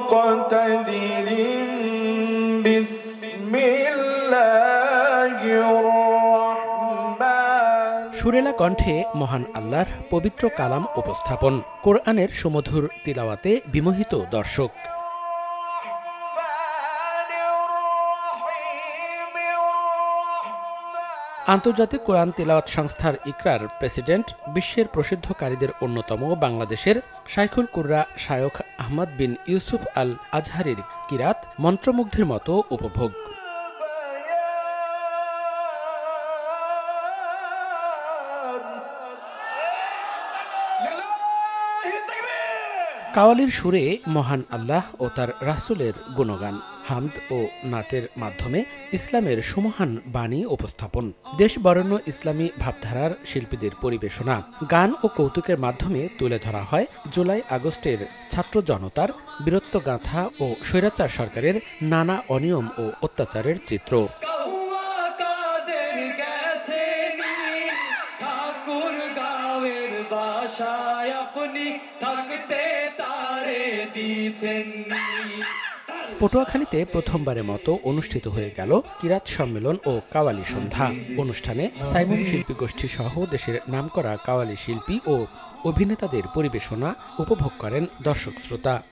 مقتدر بسم الله الرحمن। সুরেলা কণ্ঠে মহান আল্লাহর পবিত্র কালাম উপস্থাপন, কোরআনের সুমধুর তিলাওয়াতে বিমোহিত দর্শক। আন্তর্জাতিক কোরআন তিলাওয়াত সংস্থার ইকরার প্রেসিডেন্ট, বিশ্বের প্রসিদ্ধ কারীদের অন্যতম বাংলাদেশের শাইখুল কুররা শায়খ আহমদ বিন ইউসুফ আল আজহারির কিরাত মন্ত্রমুগ্ধের মতো উপভোগ। কাওয়ালির সুরে মহান আল্লাহ ও তার রাসূলের গুণগান, হামদ ও নাতের মাধ্যমে ইসলামের সুমহান বাণী উপস্থাপন, দেশ বরেণ্য ইসলামী ভাবধারার শিল্পীদের পরিবেশনা, গান ও কৌতুকের মাধ্যমে তুলে ধরা হয় জুলাই আগস্টের ছাত্র জনতার বীরত্বগাথা ও স্বৈরাচার সরকারের নানা অনিয়ম ও অত্যাচারের চিত্র। পটুয়াখালীতে প্রথমবারের মতো অনুষ্ঠিত হয়ে গেল কিরাত সম্মেলন ও কাওয়ালি সন্ধ্যা। অনুষ্ঠানে সাইমুম শিল্পী গোষ্ঠী সহ দেশের নামকরা কাওয়ালি শিল্পী ও অভিনেতাদের পরিবেশনা উপভোগ করেন দর্শক শ্রোতা।